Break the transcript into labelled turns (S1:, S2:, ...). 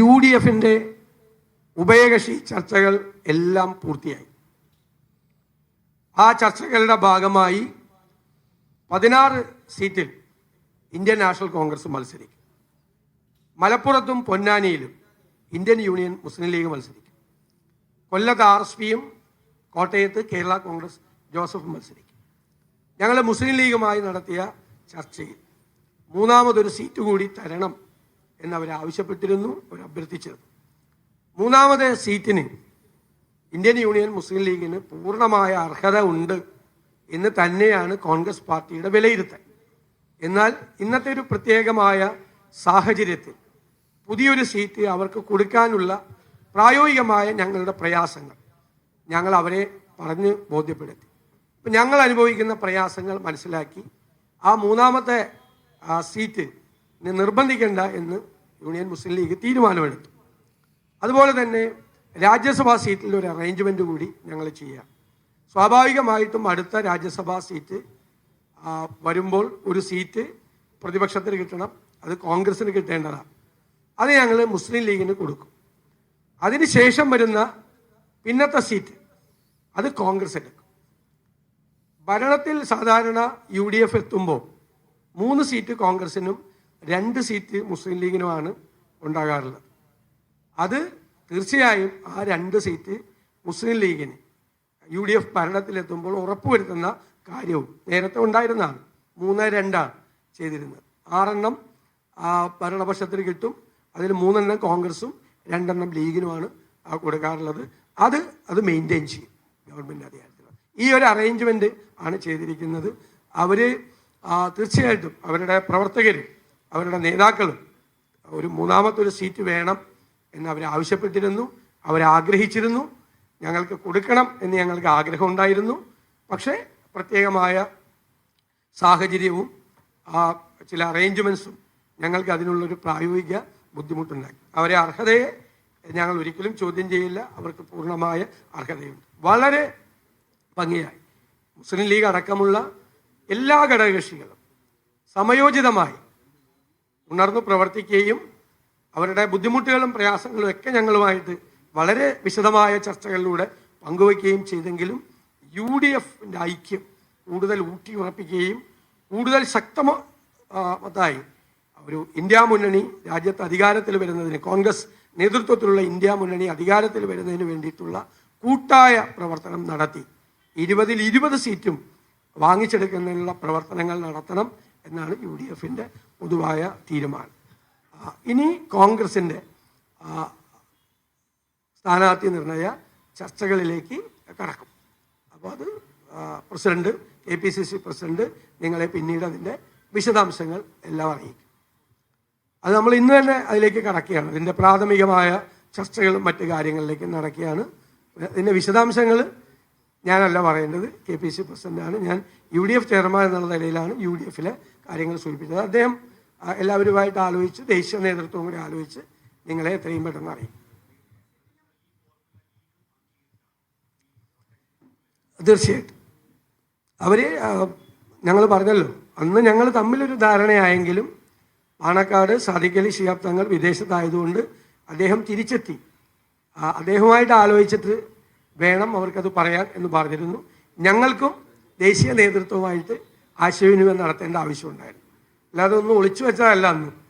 S1: UDFിൻ്റെ ഉഭയകക്ഷി ചർച്ചകൾ എല്ലാം പൂർത്തിയായി. ആ ചർച്ചകളുടെ ഭാഗമായി 16 സീറ്റിൽ ഇന്ത്യൻ നാഷണൽ കോൺഗ്രസ് മത്സരിക്കും. മലപ്പുറത്തും പൊന്നാനിയിലും ഇന്ത്യൻ യൂണിയൻ മുസ്ലിം ലീഗ് മത്സരിക്കും. കൊല്ലത്ത് RSPയും കോട്ടയത്ത് കേരള കോൺഗ്രസ് ജോസഫ് മത്സരിക്കും. ഞങ്ങൾ മുസ്ലിം ലീഗുമായി നടത്തിയ ചർച്ചയിൽ മൂന്നാമതൊരു സീറ്റ് കൂടി തരണം എന്നവർ ആവശ്യപ്പെട്ടിരുന്നു, അവർ അഭ്യർത്ഥിച്ചിരുന്നു. മൂന്നാമത്തെ സീറ്റിന് ഇന്ത്യൻ യൂണിയൻ മുസ്ലിം ലീഗിന് പൂർണ്ണമായ അർഹത ഉണ്ട് എന്ന് തന്നെയാണ് കോൺഗ്രസ് പാർട്ടിയുടെ വിലയിരുത്തൽ. എന്നാൽ ഇന്നത്തെ ഒരു പ്രത്യേകമായ സാഹചര്യത്തിൽ പുതിയൊരു സീറ്റ് അവർക്ക് കൊടുക്കാനുള്ള പ്രായോഗികമായ ഞങ്ങളുടെ പ്രയാസങ്ങൾ ഞങ്ങൾ അവരെ പറഞ്ഞ് ബോധ്യപ്പെടുത്തി. ഇപ്പം ഞങ്ങൾ അനുഭവിക്കുന്ന പ്രയാസങ്ങൾ മനസ്സിലാക്കി ആ മൂന്നാമത്തെ സീറ്റ് നിർബന്ധിക്കേണ്ട എന്ന് യൂണിയൻ മുസ്ലിം ലീഗ് തീരുമാനമെടുത്തു. അതുപോലെ തന്നെ രാജ്യസഭാ സീറ്റിൽ ഒരു അറേഞ്ച്മെൻറ്റ് കൂടി ഞങ്ങൾ ചെയ്യാം. സ്വാഭാവികമായിട്ടും അടുത്ത രാജ്യസഭാ സീറ്റ് വരുമ്പോൾ ഒരു സീറ്റ് പ്രതിപക്ഷത്തിന് കിട്ടണം, അത് കോൺഗ്രസിന് കിട്ടേണ്ടതാണ്. അത് ഞങ്ങൾ മുസ്ലിം ലീഗിന് കൊടുക്കും. അതിനുശേഷം വരുന്ന പിന്നത്തെ സീറ്റ് അത് കോൺഗ്രസ് എടുക്കും. ഭരണത്തിൽ സാധാരണ UDF എത്തുമ്പോൾ 3 സീറ്റ് കോൺഗ്രസിനും 2 സീറ്റ് മുസ്ലിം ലീഗിനുമാണ് ഉണ്ടാകാറുള്ളത്. അത് തീർച്ചയായും ആ 2 സീറ്റ് മുസ്ലിം ലീഗിന് UDF ഭരണത്തിലെത്തുമ്പോൾ ഉറപ്പുവരുത്തുന്ന കാര്യവും നേരത്തെ ഉണ്ടായിരുന്നതാണ്. 3-2 ചെയ്തിരുന്നത്. 6 ഭരണപക്ഷത്തിന് കിട്ടും. അതിൽ 3 കോൺഗ്രസും 2 ലീഗിനുമാണ് കൊടുക്കാറുള്ളത്. അത് മെയിൻറ്റെയിൻ ചെയ്യും ഗവൺമെൻറ് അധികാരത്തിൽ. ഈ ഒരു അറേഞ്ച്മെൻറ്റ് ആണ് ചെയ്തിരിക്കുന്നത്. അവർ തീർച്ചയായിട്ടും അവരുടെ പ്രവർത്തകരും അവരുടെ നേതാക്കളും ഒരു മൂന്നാമത്തെ സീറ്റ് വേണം എന്ന് അവർ ആവശ്യപ്പെട്ടിരുന്നു, അവരാഗ്രഹിച്ചിരുന്നു. ഞങ്ങൾക്ക് കൊടുക്കണം എന്ന് ഞങ്ങൾക്ക് ആഗ്രഹം ഉണ്ടായിരുന്നു. പക്ഷേ പ്രത്യേകമായ സാഹചര്യവും ചില അറേഞ്ച്മെൻറ്റ്സും ഞങ്ങൾക്ക് അതിനുള്ളൊരു പ്രായോഗിക ബുദ്ധിമുട്ടുണ്ടാക്കി. അവരെ അർഹതയെ ഞങ്ങൾ ഒരിക്കലും ചോദ്യം ചെയ്യില്ല. അവർക്ക് പൂർണ്ണമായ അർഹതയുണ്ട്. വളരെ ഭംഗിയായി മുസ്ലിം ലീഗ് അടക്കമുള്ള എല്ലാ ഘടകകക്ഷികളും സമയോചിതമായി ഉണർന്നു പ്രവർത്തിക്കുകയും അവരുടെ ബുദ്ധിമുട്ടുകളും പ്രയാസങ്ങളും ഒക്കെ ഞങ്ങളുമായിട്ട് വളരെ വിശദമായ ചർച്ചകളിലൂടെ പങ്കുവയ്ക്കുകയും ചെയ്തെങ്കിലും UDFിൻ്റെ ഐക്യം കൂടുതൽ ഊട്ടിയുറപ്പിക്കുകയും കൂടുതൽ ശക്തമായി ഒരു ഇന്ത്യ മുന്നണി രാജ്യത്ത് അധികാരത്തിൽ വരുന്നതിന്, കോൺഗ്രസ് നേതൃത്വത്തിലുള്ള ഇന്ത്യ മുന്നണി അധികാരത്തിൽ വരുന്നതിന് വേണ്ടിയിട്ടുള്ള കൂട്ടായ പ്രവർത്തനം നടത്തി 20ൽ 20 സീറ്റും വാങ്ങിച്ചെടുക്കുന്നതിനുള്ള പ്രവർത്തനങ്ങൾ നടത്തണം എന്നാണ് UDFിൻ്റെ പൊതുവായ തീരുമാനം. ഇനി കോൺഗ്രസിൻ്റെ സ്ഥാനാർത്ഥി നിർണയ ചർച്ചകളിലേക്ക് കടക്കും. അപ്പോൾ അത് പ്രസിഡന്റ്, KPCC പ്രസിഡന്റ് നിങ്ങളെ പിന്നീട് അതിൻ്റെ വിശദാംശങ്ങൾ എല്ലാം അറിയിക്കും. അത് നമ്മൾ ഇന്ന് തന്നെ അതിലേക്ക് കടക്കുകയാണ്. അതിൻ്റെ പ്രാഥമികമായ ചർച്ചകളും മറ്റു കാര്യങ്ങളിലേക്ക് നടക്കുകയാണ്. ഇതിൻ്റെ വിശദാംശങ്ങൾ ഞാനല്ല പറയേണ്ടത്, KPCC പ്രസിഡന്റാണ്. ഞാൻ UDF ചെയർമാൻ എന്നുള്ള നിലയിലാണ് UDFിലെ കാര്യങ്ങൾ സൂചിപ്പിച്ചത്. അദ്ദേഹം എല്ലാവരുമായിട്ട് ആലോചിച്ച്, ദേശീയ നേതൃത്വം കൂടി ആലോചിച്ച് നിങ്ങളെ എത്രയും പെട്ടെന്ന് അറിയിക്കും. തീർച്ചയായിട്ടും ഞങ്ങൾ പറഞ്ഞല്ലോ, അന്ന് ഞങ്ങൾ തമ്മിലൊരു ധാരണയായെങ്കിലും പാണക്കാട് സാദിഖ് അലി ശിഹാബ് തങ്ങൾ വിദേശത്തായതുകൊണ്ട് അദ്ദേഹം തിരിച്ചെത്തി. അദ്ദേഹവുമായിട്ട് ആലോചിച്ചിട്ട് വേണം അവർക്കത് പറയാൻ എന്ന് പറഞ്ഞിരുന്നു. ഞങ്ങൾക്കും ദേശീയ നേതൃത്വവുമായിട്ട് ആശയവിനിമയം നടത്തേണ്ട ആവശ്യമുണ്ടായിരുന്നു. അല്ലാതെ ഒന്നും ഒളിച്ചു വെച്ചതല്ല അന്ന്.